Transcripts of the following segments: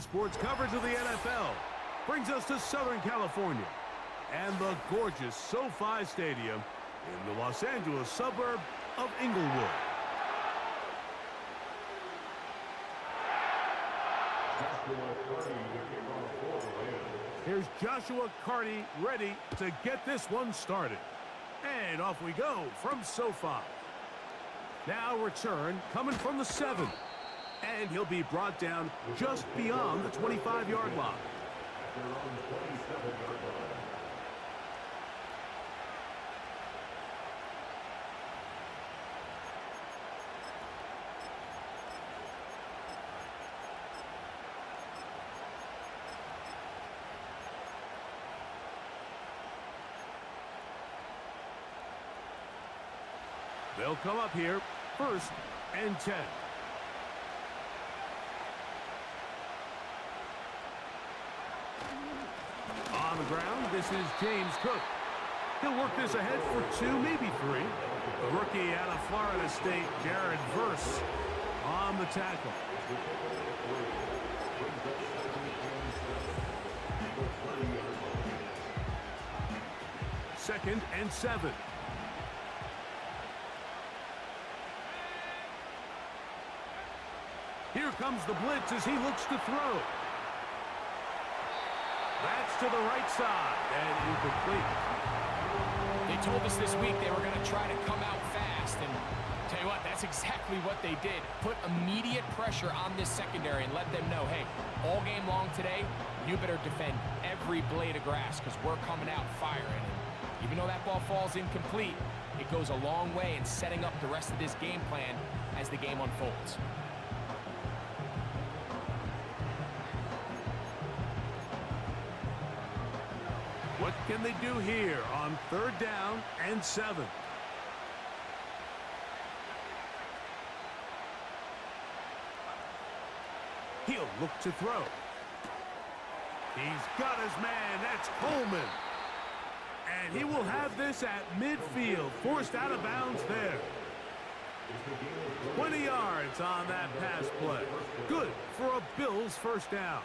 sports coverage of the NFL brings us to Southern California and the gorgeous SoFi Stadium in the Los Angeles suburb of Inglewood. Here's Joshua Carty ready to get this one started. And off we go from SoFi. Now return coming from the 7. And he'll be brought down just beyond the 25-yard line. They'll come up here, 1st and 10. On the ground, this is James Cook. He'll work this ahead for 2, maybe 3. The rookie out of Florida State, Jared Verse, on the tackle. Second and 7. Here comes the blitz as he looks to throw. That's to the right side and incomplete. They told us this week they were going to try to come out fast, and tell you what, that's exactly what they did. Put immediate pressure on this secondary and let them know, hey, all game long today, you better defend every blade of grass because we're coming out firing. And even though that ball falls incomplete, it goes a long way in setting up the rest of this game plan as the game unfolds. What can they do here on 3rd down and 7? He'll look to throw. He's got his man. That's Coleman. And he will have this at midfield. Forced out of bounds there. 20 yards on that pass play. Good for a Bills 1st down.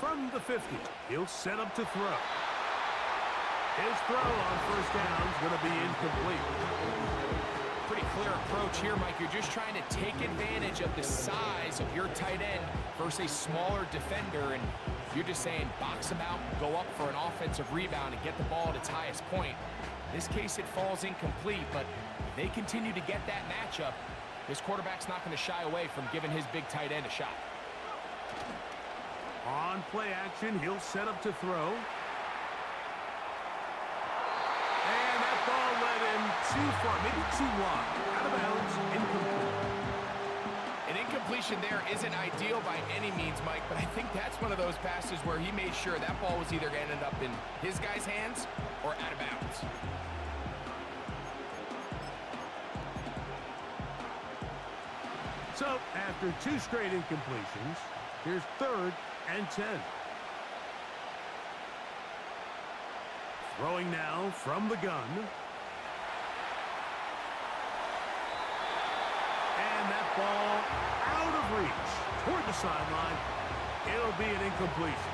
From the 50, he'll set up to throw. His throw on 1st down is going to be incomplete. Pretty clear approach here, Mike. You're just trying to take advantage of the size of your tight end versus a smaller defender, and you're just saying box him out, go up for an offensive rebound, and get the ball at its highest point. In this case, it falls incomplete, but if they continue to get that matchup, this quarterback's not going to shy away from giving his big tight end a shot. On play action, he'll set up to throw. And that ball led him too far, maybe too wide. Out of bounds, incomplete. An incompletion there isn't ideal by any means, Mike, but I think that's one of those passes where he made sure that ball was either going to end up in his guy's hands or out of bounds. So, after 2 straight incompletions, here's 3rd and 10. Throwing now from the gun. And that ball out of reach toward the sideline. It'll be an incompletion.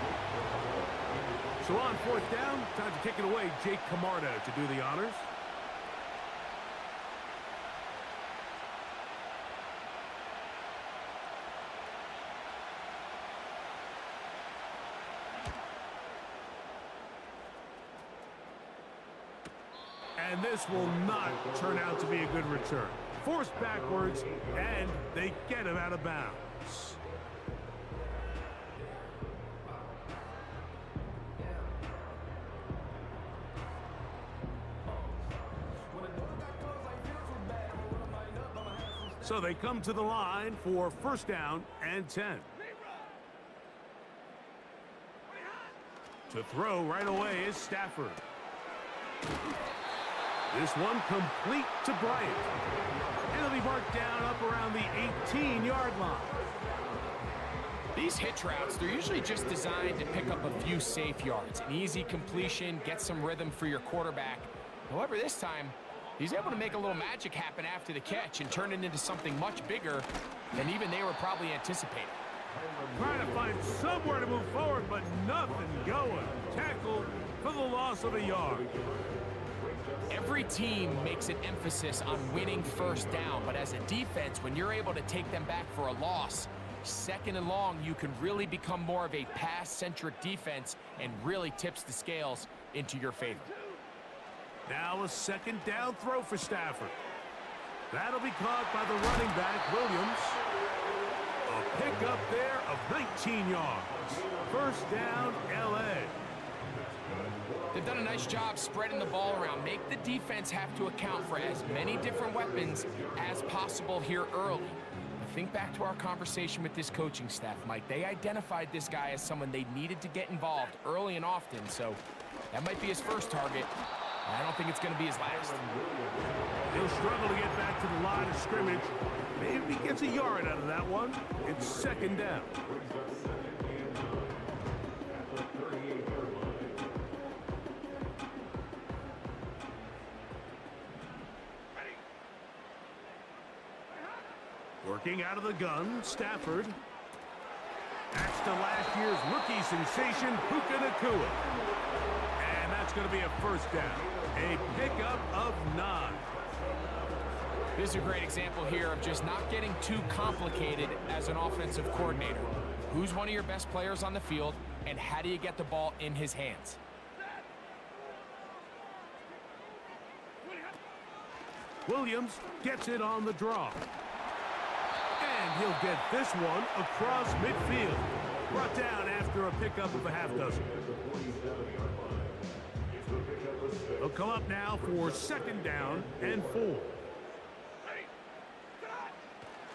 So on 4th down, time to kick it away. Jake Camarda to do the honors. And this will not turn out to be a good return. Forced backwards, and they get him out of bounds. So they come to the line for 1st down and 10. To throw right away is Stafford. This one complete to Bryant. And it'll be marked down up around the 18-yard line. These hitch routes, they're usually just designed to pick up a few safe yards. An easy completion, get some rhythm for your quarterback. However, this time, he's able to make a little magic happen after the catch and turn it into something much bigger than even they were probably anticipating. Trying to find somewhere to move forward, but nothing going. Tackled for the loss of a yard. Every team makes an emphasis on winning first down, but as a defense, when you're able to take them back for a loss, second and long, you can really become more of a pass-centric defense and really tips the scales into your favor. Now a second down throw for Stafford. That'll be caught by the running back, Williams. A pickup there of 19 yards. First down, L.A. They've done a nice job spreading the ball around. Make the defense have to account for as many different weapons as possible here early. Think back to our conversation with this coaching staff, Mike. They identified this guy as someone they needed to get involved early and often, so that might be his first target. I don't think it's going to be his last. He'll struggle to get back to the line of scrimmage. Maybe he gets a yard out of that one. It's second down. Working out of the gun, Stafford. That's to last year's rookie sensation, Puka Nacua. And that's going to be a first down. A pickup of 9. This is a great example here of just not getting too complicated as an offensive coordinator. Who's one of your best players on the field, and how do you get the ball in his hands? Williams gets it on the draw. And he'll get this one across midfield. Brought down after a pickup of a half dozen. They'll come up now for second down and 4.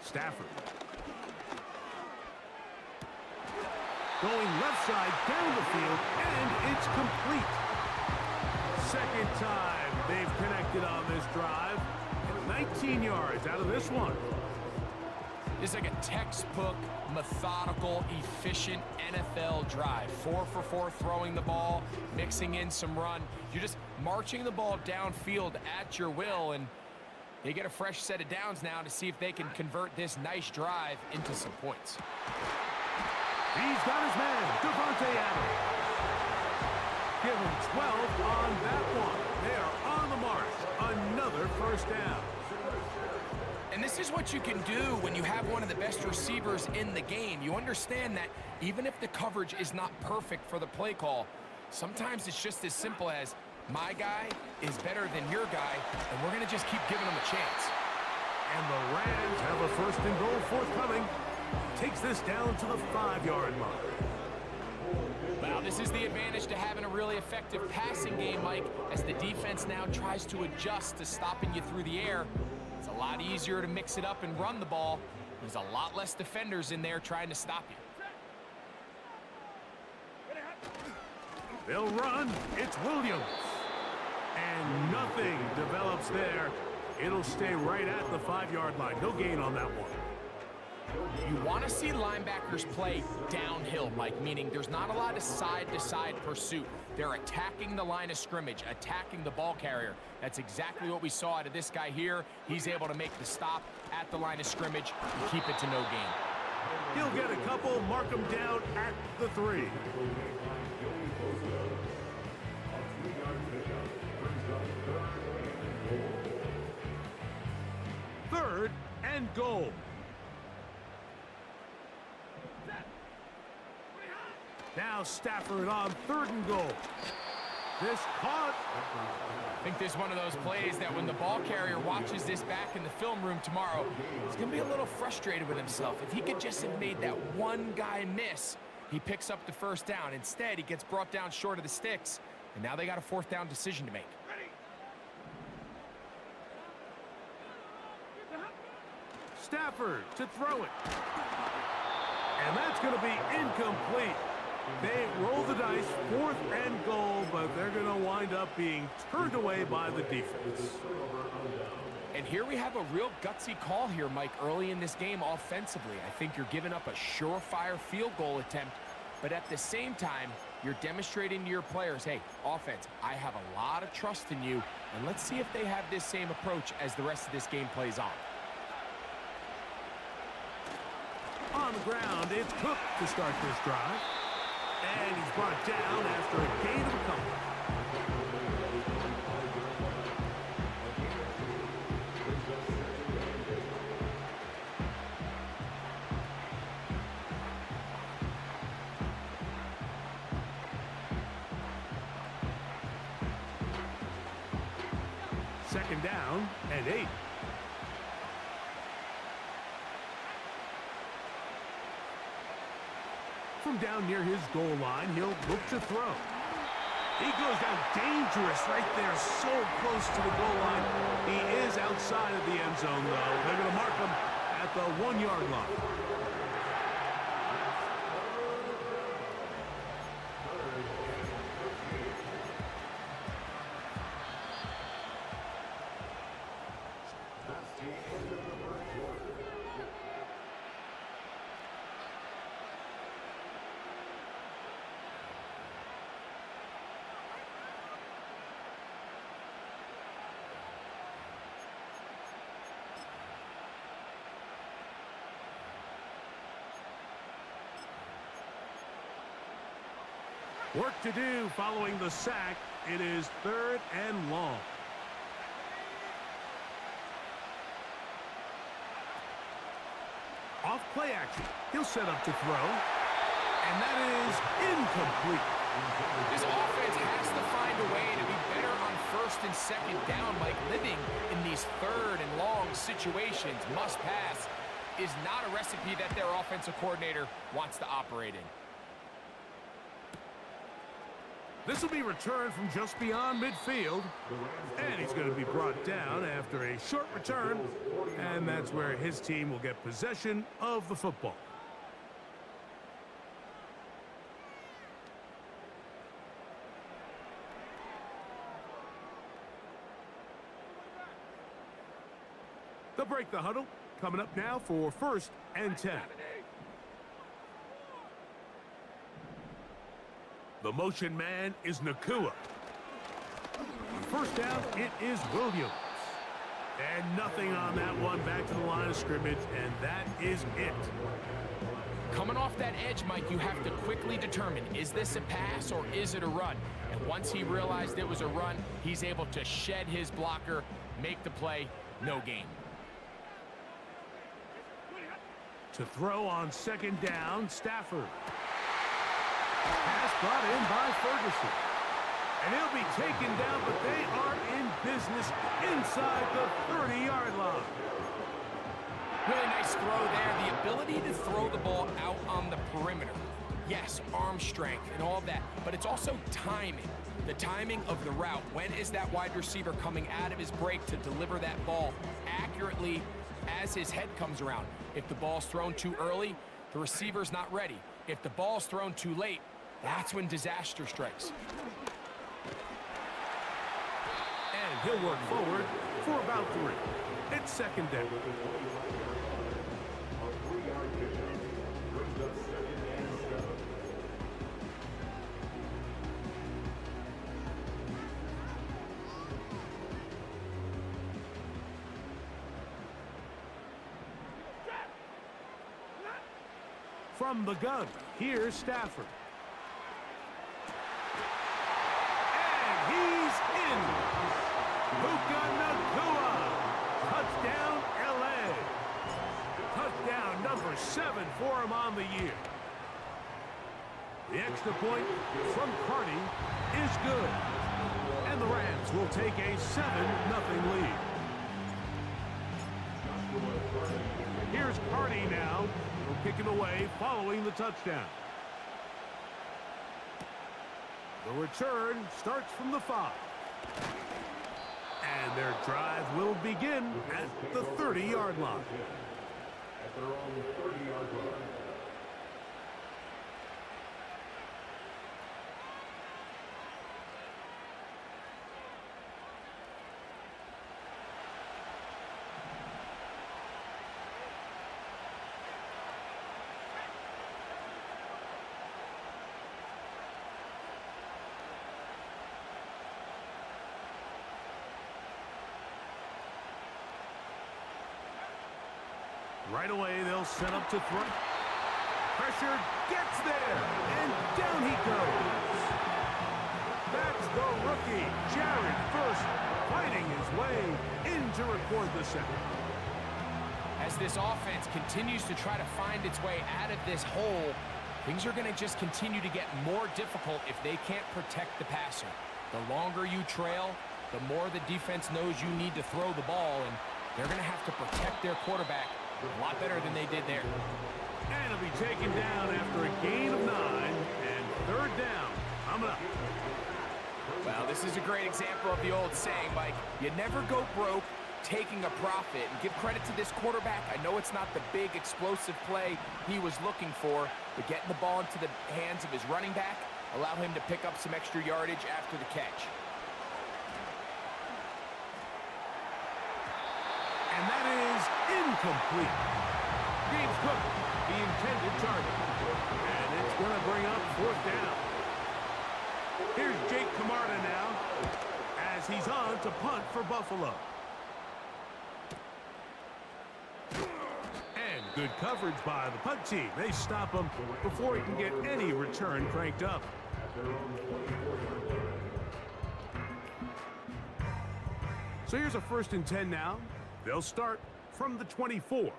Stafford. Going left side down the field, and it's complete. Second time they've connected on this drive. 19 yards out of this one. It's like a textbook, methodical, efficient NFL drive. 4 for 4 throwing the ball, mixing in some run. You're just marching the ball downfield at your will, and they get a fresh set of downs now to see if they can convert this nice drive into some points. He's got his man, Devontae Adams. Give him 12 on that one. They are on the march. Another first down. And this is what you can do when you have one of the best receivers in the game. You understand that even if the coverage is not perfect for the play call, sometimes it's just as simple as my guy is better than your guy, and we're going to just keep giving him a chance. And the Rams have a first and goal forthcoming. Takes this down to the 5-yard line. Well, this is the advantage to having a really effective passing game, Mike, as the defense now tries to adjust to stopping you through the air. It's a lot easier to mix it up and run the ball. There's a lot less defenders in there trying to stop you. They'll run. It's Williams. And nothing develops there. It'll stay right at the 5-yard line. No gain on that one. You want to see linebackers play downhill, Mike, meaning there's not a lot of side-to-side pursuit. They're attacking the line of scrimmage, attacking the ball carrier. That's exactly what we saw out of this guy here. He's able to make the stop at the line of scrimmage and keep it to no gain. He'll get a couple, mark him down at the 3. Third and goal. Now Stafford on 3rd and goal. This caught. I think this is one of those plays that when the ball carrier watches this back in the film room tomorrow, he's going to be a little frustrated with himself. If he could just have made that one guy miss, he picks up the first down. Instead, he gets brought down short of the sticks, and now they got a 4th down decision to make. Stafford to throw it. And that's going to be incomplete. They roll the dice 4th and goal, but they're going to wind up being turned away by the defense. And here we have a real gutsy call here, Mike, early in this game offensively. I think you're giving up a surefire field goal attempt, but at the same time, you're demonstrating to your players, hey, offense, I have a lot of trust in you, and let's see if they have this same approach as the rest of this game plays on. On the ground, it's Cook to start this drive. And he's brought down after a gain of a couple. Second down and 8. From down near his goal line, he'll look to throw. He goes down dangerous right there, so close to the goal line. He is outside of the end zone, though. They're going to mark him at the 1-yard line. Work to do following the sack. It is 3rd and long. Off play action. He'll set up to throw. And that is incomplete. This offense has to find a way to be better on 1st and 2nd down, like living in these 3rd and long situations. Must pass is not a recipe that their offensive coordinator wants to operate in. This will be returned from just beyond midfield. And he's going to be brought down after a short return. And that's where his team will get possession of the football. They'll break the huddle. Coming up now for 1st and 10. The motion man is Nakua. On 1st down, it is Williams. And nothing on that one. Back to the line of scrimmage, and that is it. Coming off that edge, Mike, you have to quickly determine, is this a pass or is it a run? And once he realized it was a run, he's able to shed his blocker, make the play, no gain. To throw on 2nd down, Stafford. Pass brought in by Ferguson. And he'll be taken down, but they are in business inside the 30-yard line. Really nice throw there. The ability to throw the ball out on the perimeter. Yes, arm strength and all of that, but it's also timing. The timing of the route. When is that wide receiver coming out of his break to deliver that ball accurately as his head comes around? If the ball's thrown too early, the receiver's not ready. If the ball's thrown too late, that's when disaster strikes. And he'll work forward for about 3. It's 2nd down. From the gun, here's Stafford. And he's in. Puka Nakua. Touchdown, L.A. Touchdown number 7 for him on the year. The extra point from Carty is good. And the Rams will take a 7-0 lead. Here's Carty now. He'll kick it away following the touchdown. The return starts from the 5. And their drive will begin at the 30-yard line. At their own 30-yard line. Right away, they'll set up to throw. Pressure gets there, and down he goes. That's the rookie, Jared First, fighting his way in to record the second. As this offense continues to try to find its way out of this hole, things are going to just continue to get more difficult if they can't protect the passer. The longer you trail, the more the defense knows you need to throw the ball, and they're going to have to protect their quarterback a lot better than they did there. And he'll be taken down after a gain of 9, and third down coming up. Well, this is a great example of the old saying, Mike, you never go broke taking a profit. And give credit to this quarterback. I know it's not the big explosive play he was looking for, but getting the ball into the hands of his running back allow him to pick up some extra yardage after the catch. And that is incomplete. James Cook, the intended target. And it's going to bring up fourth down. Here's Jake Camarda now as he's on to punt for Buffalo. And good coverage by the punt team. They stop him before he can get any return cranked up. So here's a 1st and 10 now. They'll start from the 24.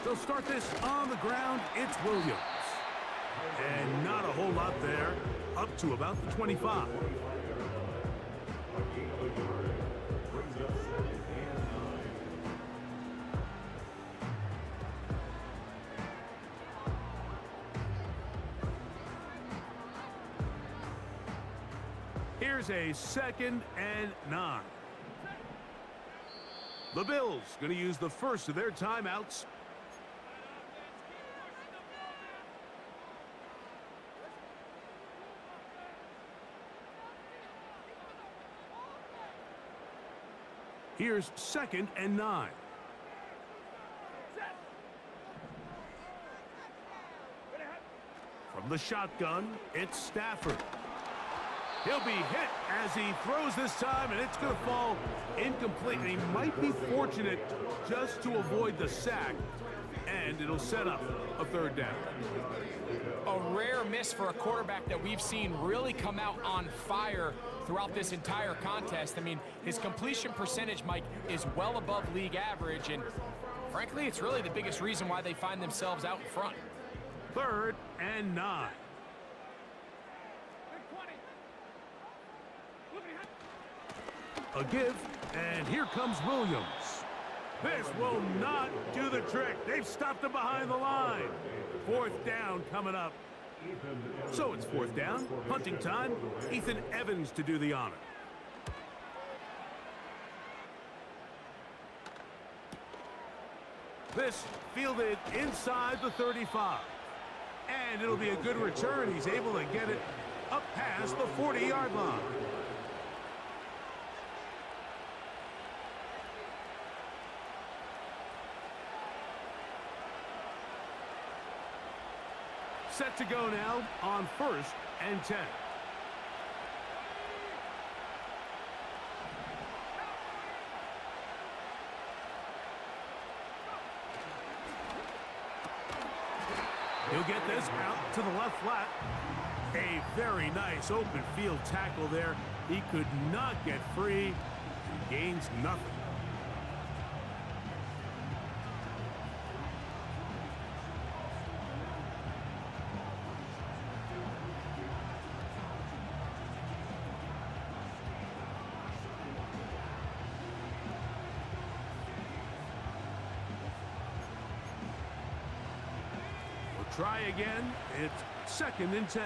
They'll start this on the ground. It's Williams. And not a whole lot there, up to about the 25. Here's a 2nd and 9. The Bills going to use the first of their timeouts. Here's 2nd and 9. From the shotgun, it's Stafford. He'll be hit as he throws this time, and it's going to fall incomplete. And he might be fortunate just to avoid the sack, and it'll set up a 3rd down. A rare miss for a quarterback that we've seen really come out on fire throughout this entire contest. I mean, his completion percentage, Mike, is well above league average, and frankly, it's really the biggest reason why they find themselves out in front. 3rd and 9. A give, and here comes Williams. This will not do the trick. They've stopped him behind the line. 4th down coming up. So it's 4th down, punting time. Ethan Evans to do the honor. This fielded inside the 35. And it'll be a good return. He's able to get it up past the 40-yard line. Set to go now on 1st and 10. He'll get this out to the left flat. A very nice open field tackle there. He could not get free. He gains nothing. Try again. It's 2nd and 10.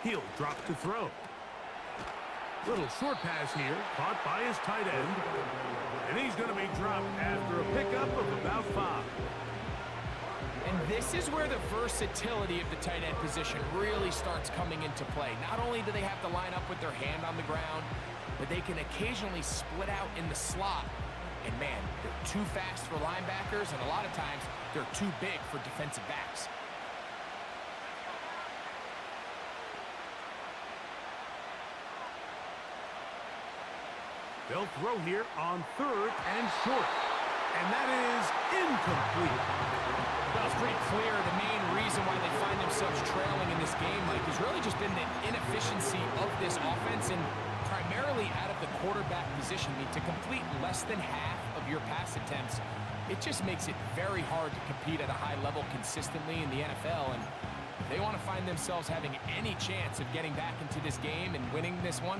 He'll drop to throw. Little short pass here, caught by his tight end. And he's going to be dropped after a pickup of about 5. And this is where the versatility of the tight end position really starts coming into play. Not only do they have to line up with their hand on the ground, but they can occasionally split out in the slot. And man, they're too fast for linebackers, and a lot of times they're too big for defensive backs. They'll throw here on 3rd and short. And that is incomplete. Well, it's pretty clear the main reason why they find themselves trailing in this game, Mike, has really just been the inefficiency of this offense and primarily out of the quarterback position. I mean, to complete less than half of your pass attempts, it just makes it very hard to compete at a high level consistently in the NFL. And if they want to find themselves having any chance of getting back into this game and winning this one,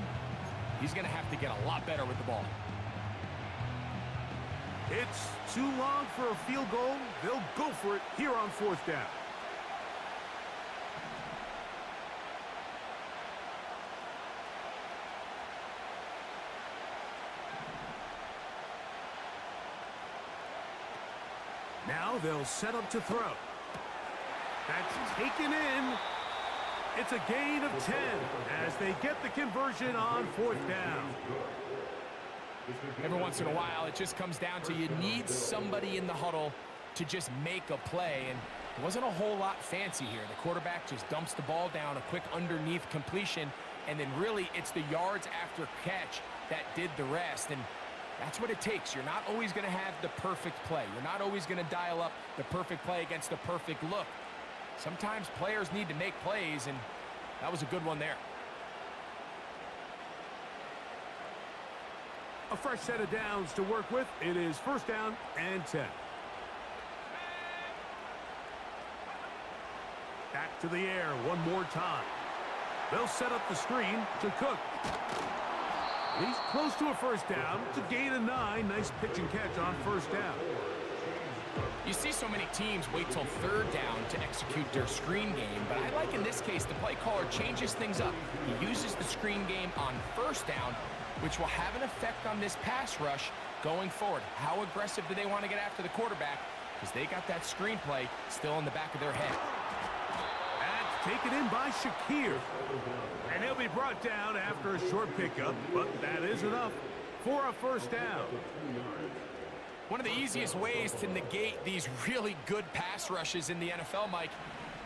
he's going to have to get a lot better with the ball. It's too long for a field goal. They'll go for it here on 4th down. Now they'll set up to throw. That's taken in. It's a gain of 10 as they get the conversion on 4th down. Every once in a while, it just comes down to you need somebody in the huddle to just make a play, and it wasn't a whole lot fancy here. The quarterback just dumps the ball down, a quick underneath completion, and then really it's the yards after catch that did the rest, and that's what it takes. You're not always going to have the perfect play. You're not always going to dial up the perfect play against the perfect look. Sometimes players need to make plays, and that was a good one there. A fresh set of downs to work with. It is 1st down and 10. Back to the air one more time. They'll set up the screen to Cook. He's close to a 1st down. It's a gain of 9. Nice pitch and catch on 1st down. You see so many teams wait till 3rd down to execute their screen game, but I like in this case the play caller changes things up. He uses the screen game on 1st down, which will have an effect on this pass rush going forward. How aggressive do they want to get after the quarterback? Because they got that screen play still in the back of their head. That's taken in by Shakir. And he'll be brought down after a short pickup, but that is enough for a 1st down. One of the easiest ways to negate these really good pass rushes in the NFL, Mike,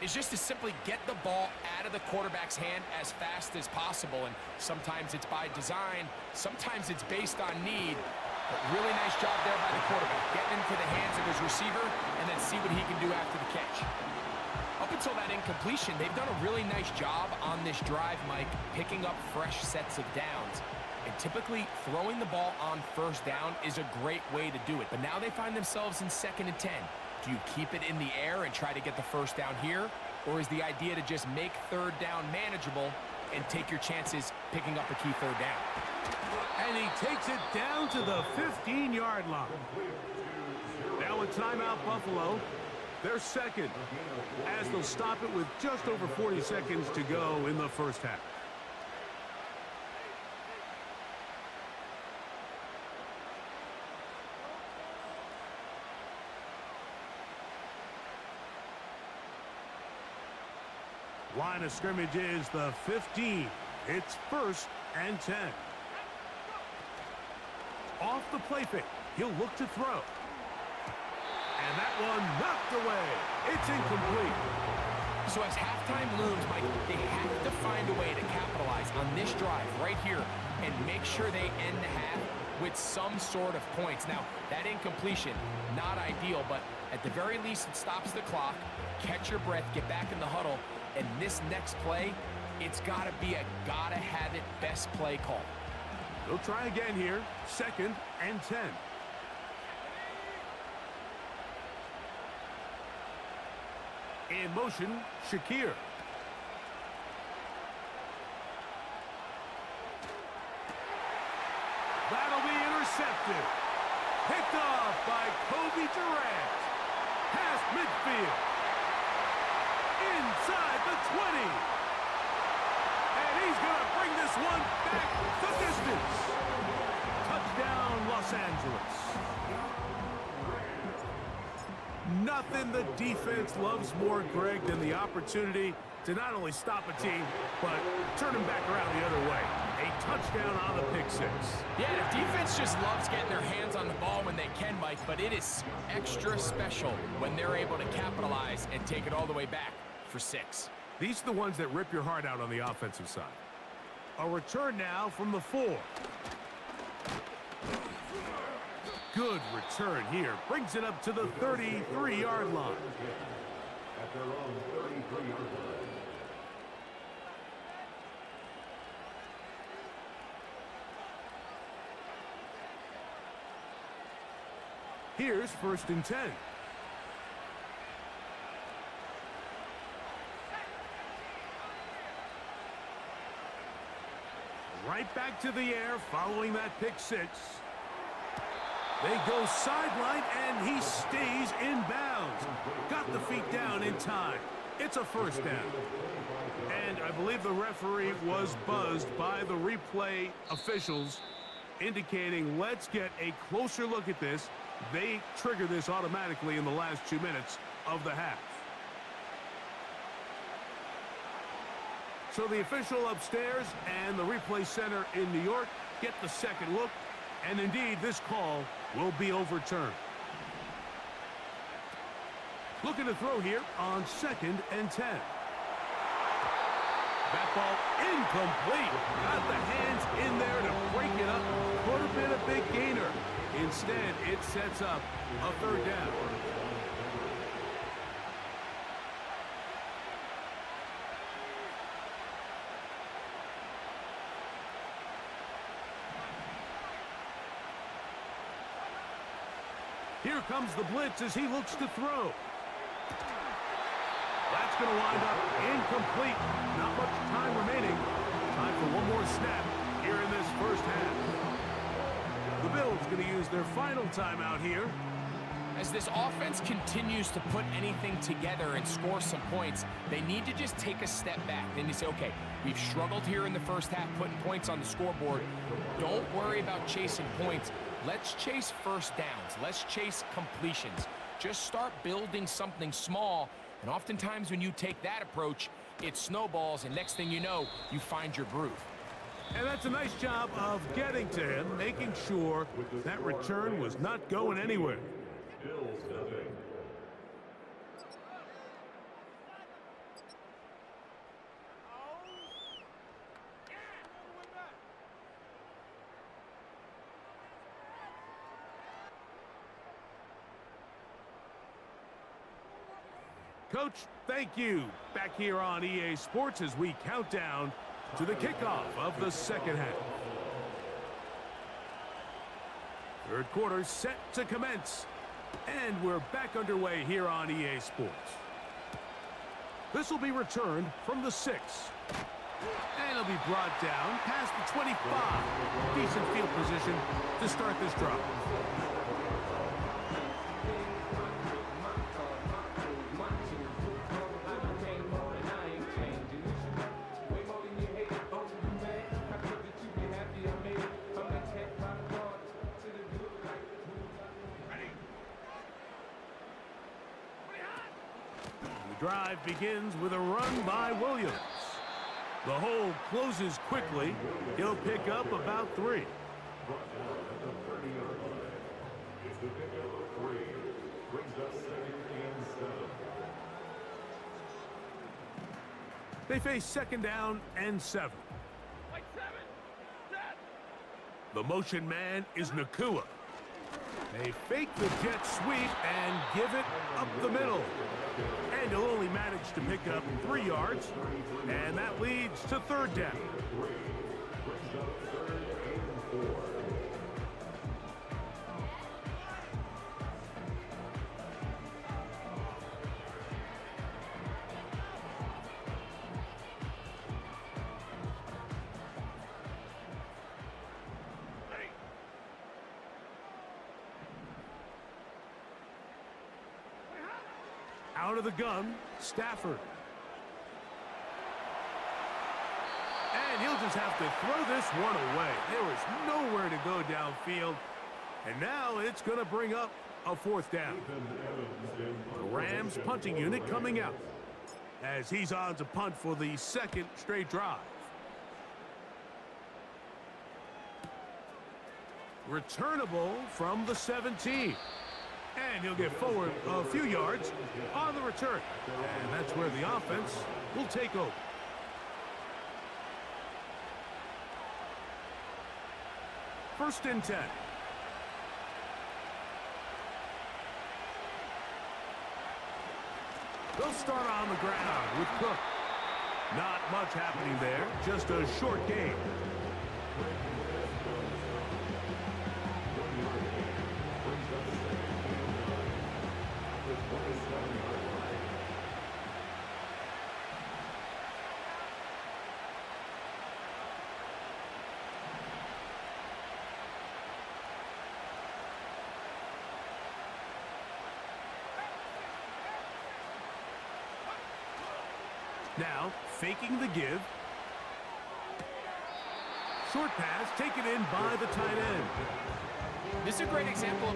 is just to simply get the ball out of the quarterback's hand as fast as possible. And sometimes it's by design, sometimes it's based on need. But really nice job there by the quarterback, getting into the hands of his receiver and then see what he can do after the catch. Up until that incompletion, they've done a really nice job on this drive, Mike, picking up fresh sets of downs. And typically, throwing the ball on 1st down is a great way to do it. But now they find themselves in 2nd and 10. Do you keep it in the air and try to get the 1st down here? Or is the idea to just make 3rd down manageable and take your chances picking up a key 3rd down? And he takes it down to the 15-yard line. Now a timeout, Buffalo. They're 2nd, as they'll stop it with just over 40 seconds to go in the 1st half. Line of scrimmage is the 15. It's 1st and 10. Off the play fake. He'll look to throw. And that one knocked away. It's incomplete. So as halftime looms, Mike, they have to find a way to capitalize on this drive right here and make sure they end the half with some sort of points. Now, that incompletion, not ideal, but at the very least, it stops the clock. Catch your breath, get back in the huddle, and this next play, it's got to be a gotta-have-it best play call. They'll try again here, 2nd and 10. In motion, Shakir. That'll be intercepted. Picked off by Kobe Durant. Past midfield. Inside the 20. And he's going to bring this one back the distance. Touchdown, Los Angeles. Nothing the defense loves more, Greg, than the opportunity to not only stop a team, but turn them back around the other way. A touchdown on the pick six. Yeah, the defense just loves getting their hands on the ball when they can, Mike, but it is extra special when they're able to capitalize and take it all the way back for 6. These are the ones that rip your heart out on the offensive side. A return now from the 4. Good return here. Brings it up to the 33-yard line. At their own 33-yard line. Here's 1st and 10. Right back to the air following that pick six. They go sideline, and he stays in bounds. Got the feet down in time. It's a 1st down. And I believe the referee was buzzed by the replay officials, indicating let's get a closer look at this. They trigger this automatically in the last 2 minutes of the half. So the official upstairs and the replay center in New York get the second look, and indeed this call will be overturned. Looking to throw here on 2nd and 10. That ball incomplete. Got the hands in there to break it up. Could have been a big gainer. Instead, it sets up a 3rd down. Here comes the blitz as he looks to throw. That's going to wind up incomplete. Not much time remaining. Time for one more snap here in this 1st half. The Bills going to use their final timeout here. As this offense continues to put anything together and score some points, they need to just take a step back. Then you say, okay, we've struggled here in the 1st half, putting points on the scoreboard. Don't worry about chasing points. Let's chase 1st downs. Let's chase completions. Just start building something small, and oftentimes when you take that approach, it snowballs, and next thing you know, you find your groove. And that's a nice job of getting to him, making sure that return was not going anywhere. Bills nothing. Coach, thank you. Back here on EA Sports as we count down to the kickoff of the 2nd half. 3rd quarter set to commence. And we're back underway here on EA Sports. This will be returned from the 6. And it'll be brought down past the 25. Decent field position to start this drive. The drive begins with a run by Williams. The hole closes quickly. He'll pick up about 3. It's the pickup of 3. Brings up 2nd and 7. They face 2nd down and 7. The motion man is Nakua. They fake the jet sweep and give it up the middle. And he'll only manage to pick up 3 yards. And that leads to 3rd down. Brings up 3rd and 4. Out of the gun, Stafford. And he'll just have to throw this one away. There was nowhere to go downfield. And now it's going to bring up a 4th down. The Rams punting unit coming out as he's on to punt for the 2nd straight drive. Returnable from the 17. And he'll get forward a few yards on the return. And that's where the offense will take over. First and 10. They'll start on the ground with Cook. Not much happening there, just a short game. Now, faking the give. Short pass taken in by the tight end. This is a great example of...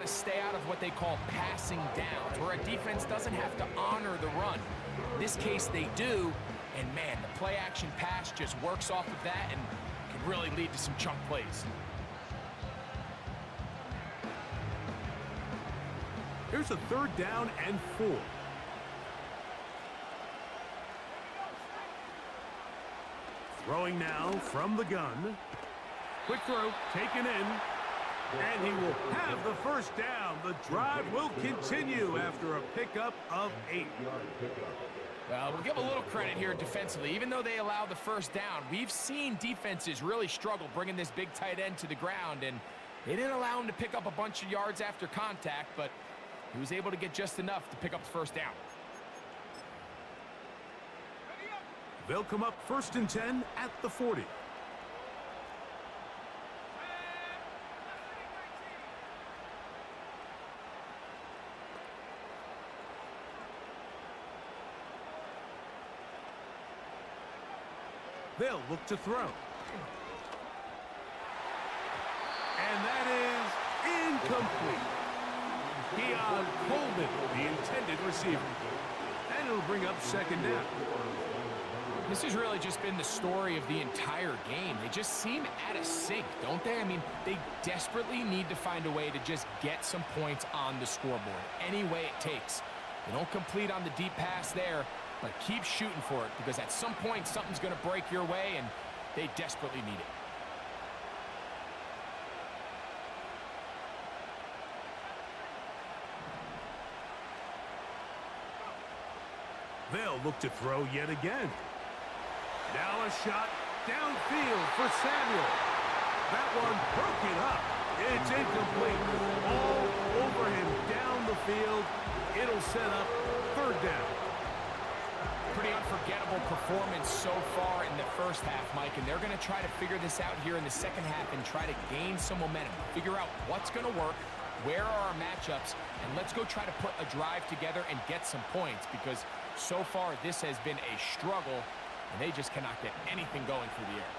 want to stay out of what they call passing downs, where a defense doesn't have to honor the run. In this case, they do, and man, the play-action pass just works off of that and can really lead to some chunk plays. Here's a 3rd down and 4. Throwing now from the gun. Quick throw, taken in. And he will have the first down. The drive will continue after a pickup of 8. Well, we'll give a little credit here defensively. Even though they allow the first down, we've seen defenses really struggle bringing this big tight end to the ground, and they didn't allow him to pick up a bunch of yards after contact, but he was able to get just enough to pick up the first down. They'll come up 1st and 10 at the 40. They'll look to throw. And that is incomplete. Keon Coleman, the intended receiver. And it'll bring up 2nd down. This has really just been the story of the entire game. They just seem out of sync, don't they? I mean, they desperately need to find a way to just get some points on the scoreboard, any way it takes. They don't complete on the deep pass there, but keep shooting for it, because at some point something's going to break your way, and they desperately need it. They'll look to throw yet again. Now a shot downfield for Samuel. That one broken up. It's incomplete. All over him down the field. It'll set up 3rd down. Pretty unforgettable performance so far in the first half, Mike, and they're going to try to figure this out here in the second half and try to gain some momentum, figure out what's going to work, where are our matchups, and let's go try to put a drive together and get some points, because so far this has been a struggle, and they just cannot get anything going through the air.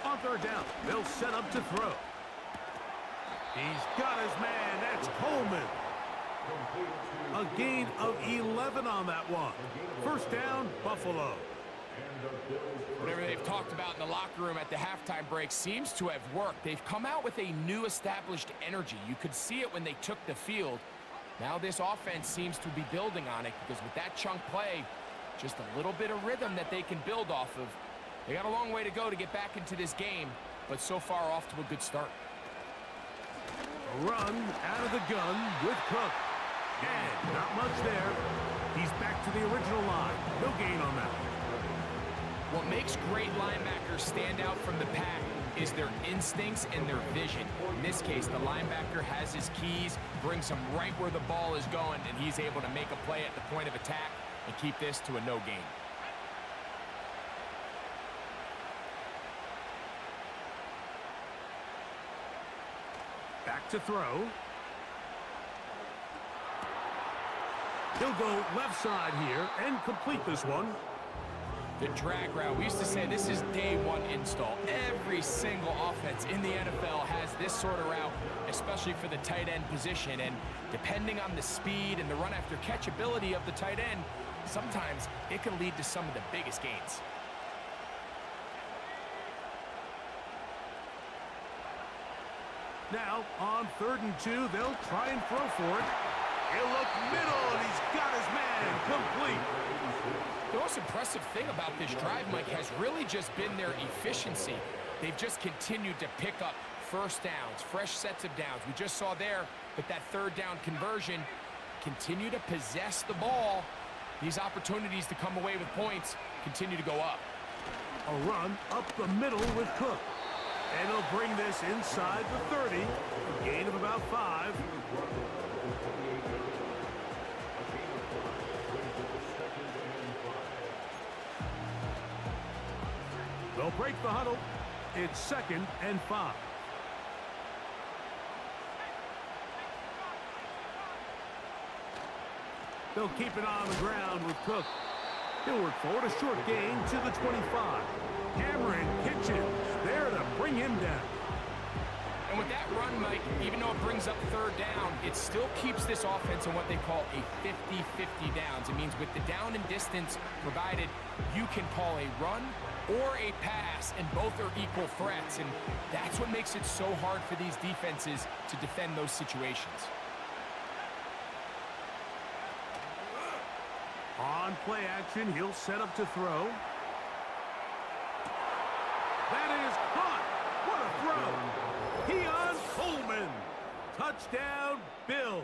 On 3rd down, they'll set up to throw. He's got his man. That's Coleman. A gain of 11 on that one. 1st down, Buffalo. Whatever they've talked about in the locker room at the halftime break seems to have worked. They've come out with a new established energy. You could see it when they took the field. Now this offense seems to be building on it, because with that chunk play, just a little bit of rhythm that they can build off of. They got a long way to go to get back into this game, but so far off to a good start. A run out of the gun with Cook. And not much there. He's back to the original line. No gain on that. What makes great linebackers stand out from the pack is their instincts and their vision. In this case, the linebacker has his keys, brings him right where the ball is going, and he's able to make a play at the point of attack and keep this to a no gain. Back to throw. He'll go left side here and complete this one. The drag route. We used to say this is day one install. Every single offense in the NFL has this sort of route, especially for the tight end position. And depending on the speed and the run after catch ability of the tight end, sometimes it can lead to some of the biggest gains. Now, on 3rd and 2, they'll try and throw for it. He'll look middle, and he's got his man complete. The most impressive thing about this drive, Mike, has really just been their efficiency. They've just continued to pick up first downs, fresh sets of downs. We just saw there with that 3rd down conversion, continue to possess the ball. These opportunities to come away with points continue to go up. A run up the middle with Cook. And he'll bring this inside the 30. A gain of about 5. They'll break the huddle. It's 2nd and 5. They'll keep it on the ground with Cook. He'll work forward, a short gain to the 25. Cameron Kitchens there to bring him down. And with that run, Mike, even though it brings up 3rd down, it still keeps this offense in what they call a 50-50 downs. It means with the down and distance provided, you can call a run or a pass, and both are equal threats. And that's what makes it so hard for these defenses to defend those situations. On play action, he'll set up to throw. That is caught. What a throw. Keon Coleman. Touchdown, Bills.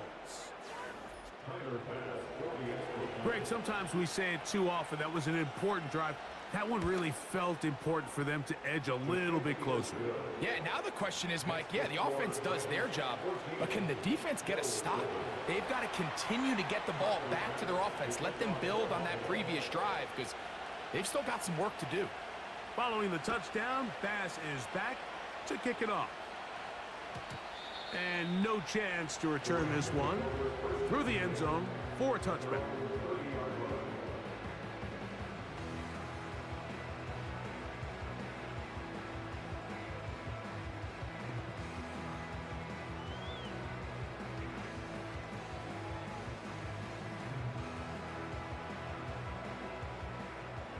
Greg, sometimes we say it too often. That was an important drive. That one really felt important for them to edge a little bit closer. Yeah, now the question is, Mike, yeah, the offense does their job, but can the defense get a stop? They've got to continue to get the ball back to their offense. Let them build on that previous drive because they've still got some work to do. Following the touchdown, Bass is back to kick it off. And no chance to return this one through the end zone for a touchback.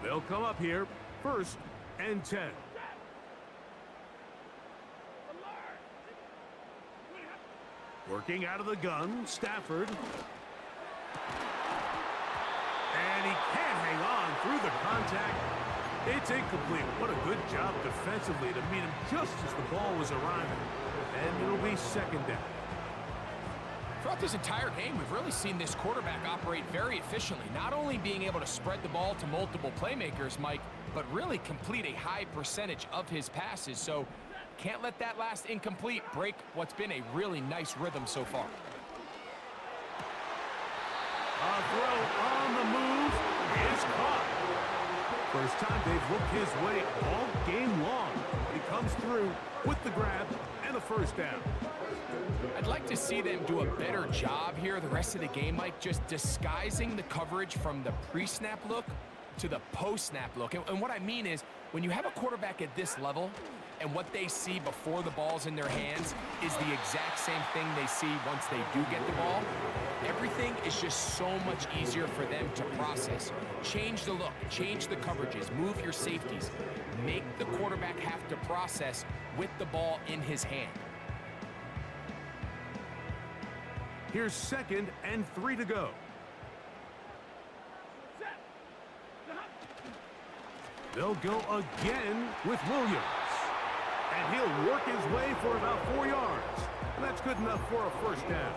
They'll come up here, 1st and 10. Working out of the gun, Stafford. And he can't hang on through the contact. It's incomplete. What a good job defensively to meet him just as the ball was arriving. And it'll be 2nd down. Throughout this entire game, we've really seen this quarterback operate very efficiently, not only being able to spread the ball to multiple playmakers, Mike, but really complete a high percentage of his passes. So can't let that last incomplete break what's been a really nice rhythm so far. A throw on the move is caught. First time they've looked his way all game long. He comes through with the grab and a 1st down. I'd like to see them do a better job here the rest of the game, Mike, just disguising the coverage from the pre-snap look to the post-snap look. And what I mean is, when you have a quarterback at this level and what they see before the ball's in their hands is the exact same thing they see once they do get the ball, everything is just so much easier for them to process. Change the look, change the coverages, move your safeties. Make the quarterback have to process with the ball in his hand. Here's 2nd and 3 to go. They'll go again with Williams. And he'll work his way for about 4 yards. And that's good enough for a 1st down.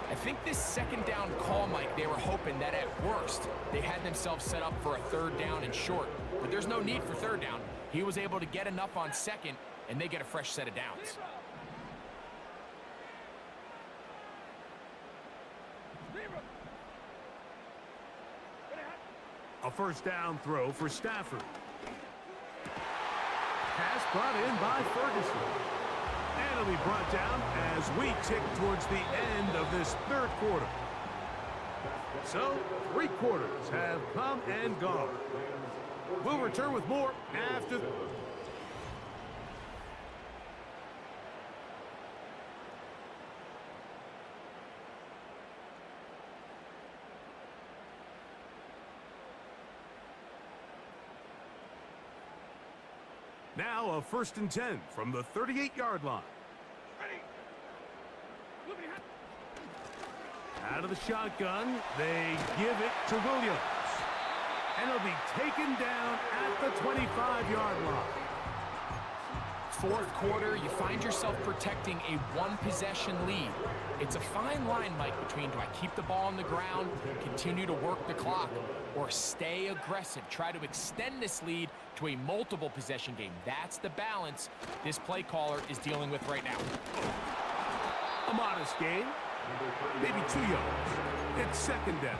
I think this 2nd down call, Mike, they were hoping that at worst they had themselves set up for a 3rd down and short. But there's no need for 3rd down. He was able to get enough on 2nd, and they get a fresh set of downs. A 1st down throw for Stafford. Pass brought in by Ferguson. And it'll be brought down as we tick towards the end of this 3rd quarter. So, 3 quarters have come and gone. We'll return with more after... Now a 1st and 10 from the 38-yard line. Out of the shotgun, they give it to Williams. And he'll be taken down at the 25-yard line. 4th quarter, you find yourself protecting a 1-possession lead. It's a fine line, Mike, between do I keep the ball on the ground, continue to work the clock, or stay aggressive, try to extend this lead to a multiple possession game. That's the balance this play caller is dealing with right now. A modest gain, maybe 2 yards. It's 2nd down.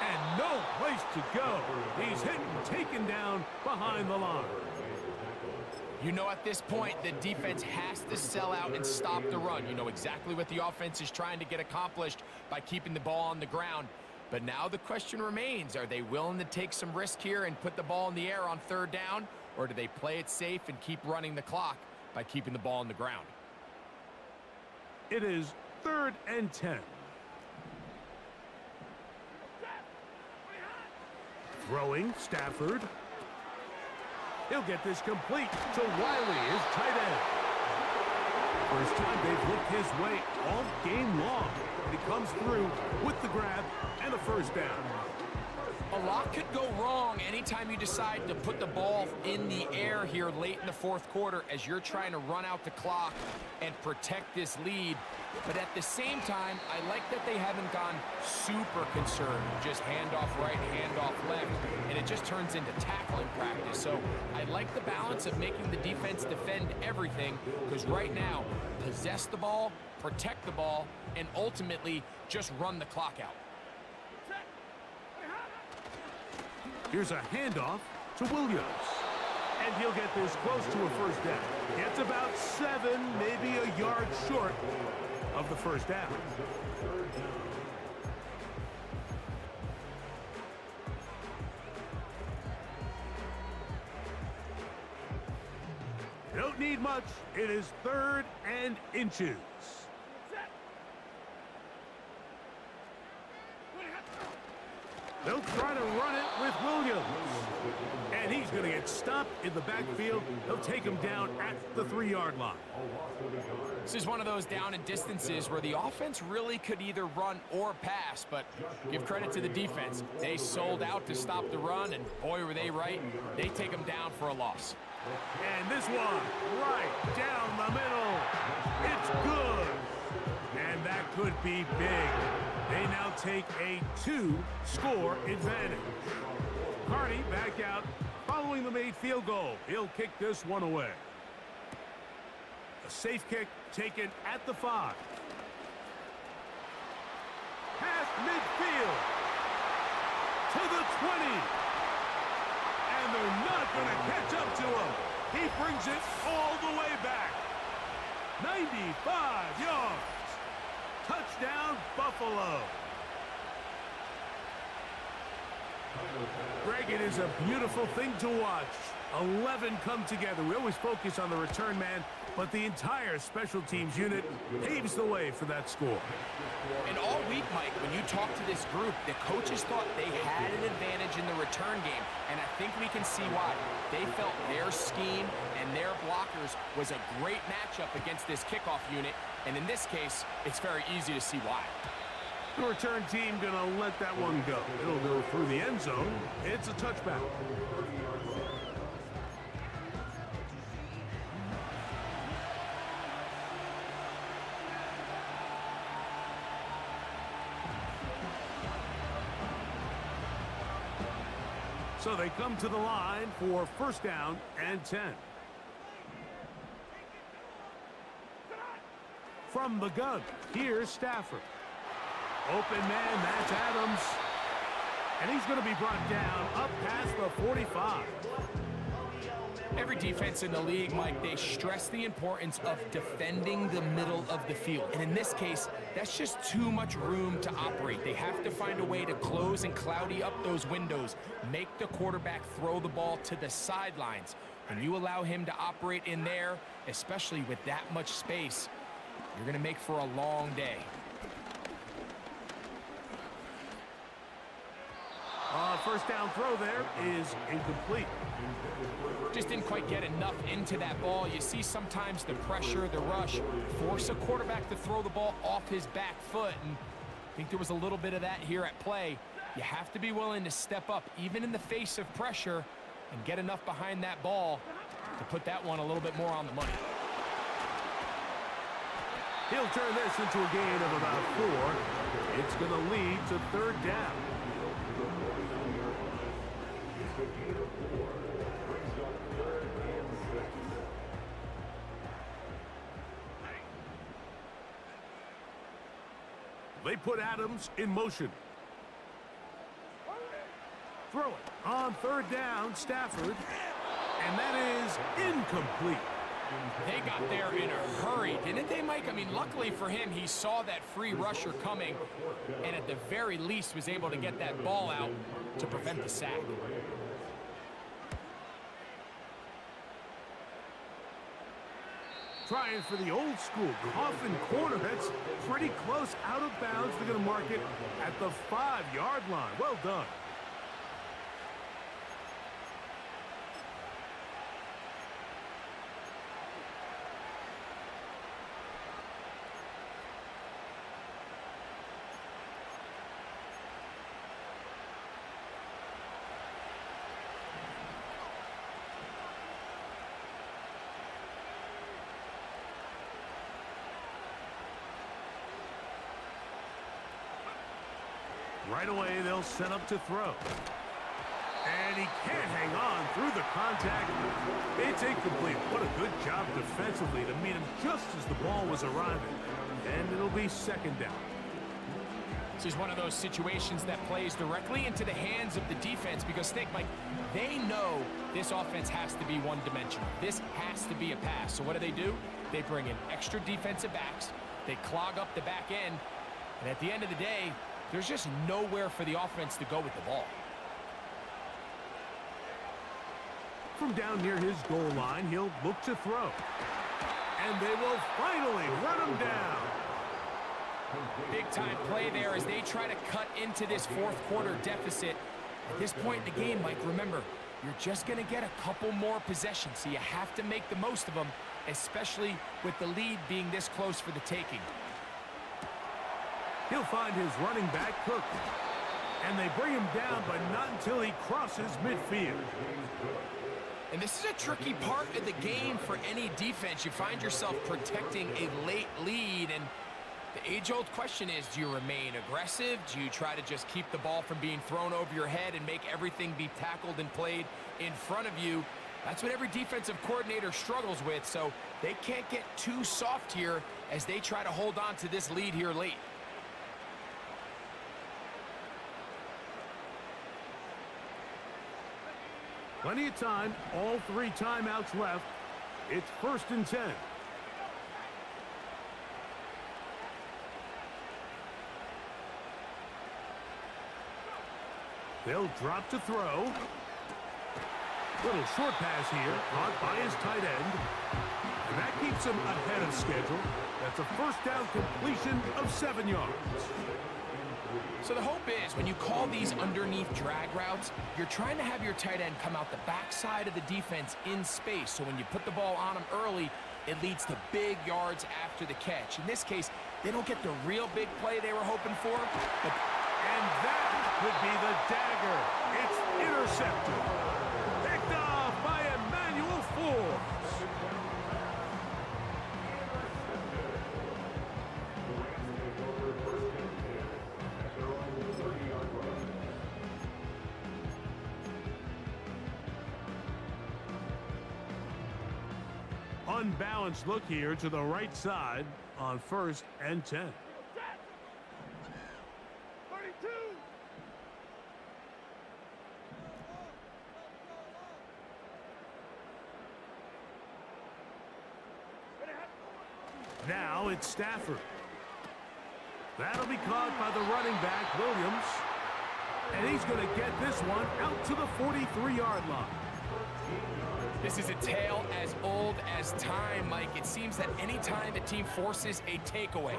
And no place to go. He's hit and taken down behind the line. You know, at this point, the defense has to sell out and stop the run. You know exactly what the offense is trying to get accomplished by keeping the ball on the ground. But now the question remains, are they willing to take some risk here and put the ball in the air on 3rd down? Or do they play it safe and keep running the clock by keeping the ball on the ground? It is 3rd and 10. Throwing, Stafford. He'll get this complete to Wiley, his tight end. First time they've looked his way all game long. And he comes through with the grab and a 1st down. A lot could go wrong anytime you decide to put the ball in the air here late in the 4th quarter as you're trying to run out the clock and protect this lead. But at the same time, I like that they haven't gone super concerned. Just handoff right, handoff left, and it just turns into tackling practice. So I like the balance of making the defense defend everything, because right now, possess the ball, protect the ball, and ultimately just run the clock out. Here's a handoff to Williams. And he'll get this close to a 1st down. Gets about 7, maybe a yard short of the 1st down. Don't need much. It is 3rd and inches. They'll try to run it with Williams. And he's going to get stopped in the backfield. They'll take him down at the 3-yard line. This is one of those down and distances where the offense really could either run or pass, but give credit to the defense. They sold out to stop the run, and boy, were they right. They take him down for a loss. And this one, right down the middle. It's good. And that could be big. They now take a 2-score advantage. Carney back out following the made field goal. He'll kick this one away. A safe kick taken at the 5. Past midfield to the 20. And they're not going to catch up to him. He brings it all the way back. 95 yards. Touchdown, Buffalo. Greg, it is a beautiful thing to watch. 11 come together. We always focus on the return man, but the entire special teams unit paves the way for that score. And all week, Mike, when you talk to this group, the coaches thought they had an advantage in the return game, and I think we can see why. They felt their scheme and their blockers was a great matchup against this kickoff unit, and in this case, it's very easy to see why. The return team gonna let that one go. It'll go through the end zone. It's a touchback. So they come to the line for 1st down and 10. From the gun, here's Stafford. Open man, that's Adams. And he's going to be brought down up past the 45. Every defense in the league, Mike, they stress the importance of defending the middle of the field. And in this case, that's just too much room to operate. They have to find a way to close and cloudy up those windows, make the quarterback throw the ball to the sidelines. When you allow him to operate in there, especially with that much space, you're going to make for a long day. First down throw there is incomplete. Just didn't quite get enough into that ball. You see sometimes the pressure, the rush, force a quarterback to throw the ball off his back foot. And I think there was a little bit of that here at play. You have to be willing to step up, even in the face of pressure, and get enough behind that ball to put that one a little bit more on the money. He'll turn this into a gain of about 4. It's going to lead to third down. They put Adams in motion. Throw it on third down, Stafford. And that is incomplete. They got there in a hurry, didn't they, Mike? I mean, luckily for him, he saw that free rusher coming and at the very least was able to get that ball out to prevent the sack. Trying for the old school coffin corner. That's pretty close out of bounds. They're going to mark it at the 5-yard line. Well done. Right away, they'll set up to throw. And he can't hang on through the contact. It's incomplete. What a good job defensively to meet him just as the ball was arriving. And it'll be second down. This is one of those situations that plays directly into the hands of the defense because think, Mike, they know this offense has to be one-dimensional. This has to be a pass. So what do? They bring in extra defensive backs. They clog up the back end. And at the end of the day, there's just nowhere for the offense to go with the ball. From down near his goal line, he'll look to throw. And they will finally run him down. Big-time play there as they try to cut into this fourth quarter deficit. At this point in the game, Mike, remember, you're just going to get a couple more possessions, so you have to make the most of them, especially with the lead being this close for the taking. He'll find his running back, Cook. And they bring him down, but not until he crosses midfield. And this is a tricky part of the game for any defense. You find yourself protecting a late lead, and the age-old question is, do you remain aggressive? Do you try to just keep the ball from being thrown over your head and make everything be tackled and played in front of you? That's what every defensive coordinator struggles with, so they can't get too soft here as they try to hold on to this lead here late. Plenty of time, all 3 timeouts left. It's 1st and 10. They'll drop to throw. Little short pass here, caught by his tight end. And that keeps him ahead of schedule. That's a first down completion of 7 yards. So the hope is when you call these underneath drag routes, you're trying to have your tight end come out the backside of the defense in space. So when you put the ball on him early, it leads to big yards after the catch. In this case, they don't get the real big play they were hoping for. And that would be the dagger. It's intercepted. Picked off by Emmanuel Forbes. Unbalanced look here to the right side on 1st and 10. Now it's Stafford. That'll be caught by the running back, Williams. And he's going to get this one out to the 43-yard line. This is a tale as old as time, Mike. It seems that any time the team forces a takeaway,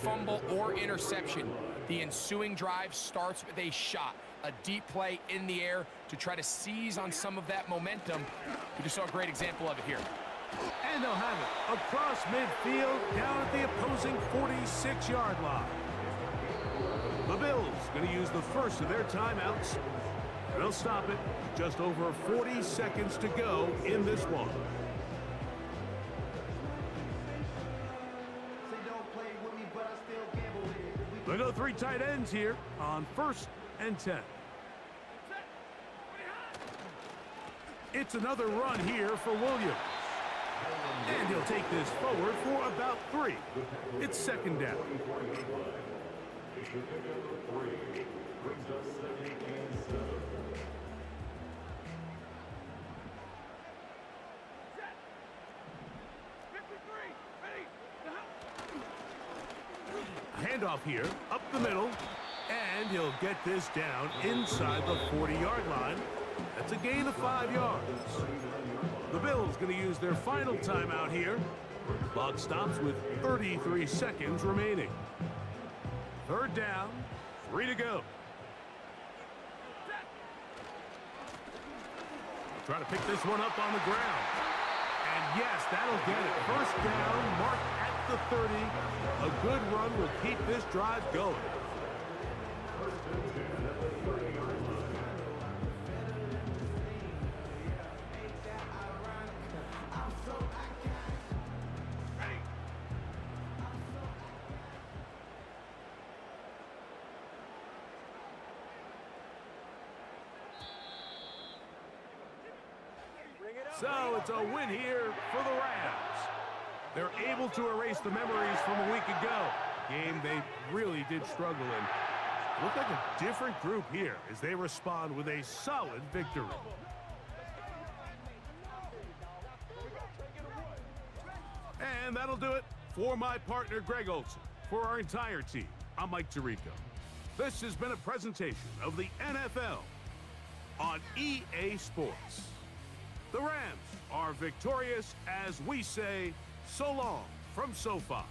fumble, or interception, the ensuing drive starts with a shot, a deep play in the air to try to seize on some of that momentum. We just saw a great example of it here. And they'll have it across midfield down at the opposing 46-yard line. The Bills going to use the first of their timeouts. They'll stop it. Just over 40 seconds to go in this one. They go 3 tight ends here on 1st and 10. It's another run here for Williams. And he'll take this forward for about 3. It's 2nd down. Handoff here, up the middle, and he'll get this down inside the 40-yard line. That's a gain of 5 yards. The Bills going to use their final timeout here. Clock stops with 33 seconds remaining. 3rd down, 3 to go. Try to pick this one up on the ground. And yes, that'll get it. 1st down, marked at the 30. A good run will keep this drive going. So it's a win here for the Rams. They're able to erase the memories from a week ago. Game they really did struggle in. Look like a different group here as they respond with a solid victory. And that'll do it for my partner, Greg Olson. For our entire team, I'm Mike Tirico. This has been a presentation of the NFL on EA Sports. The Rams are victorious as we say so long from SoFi.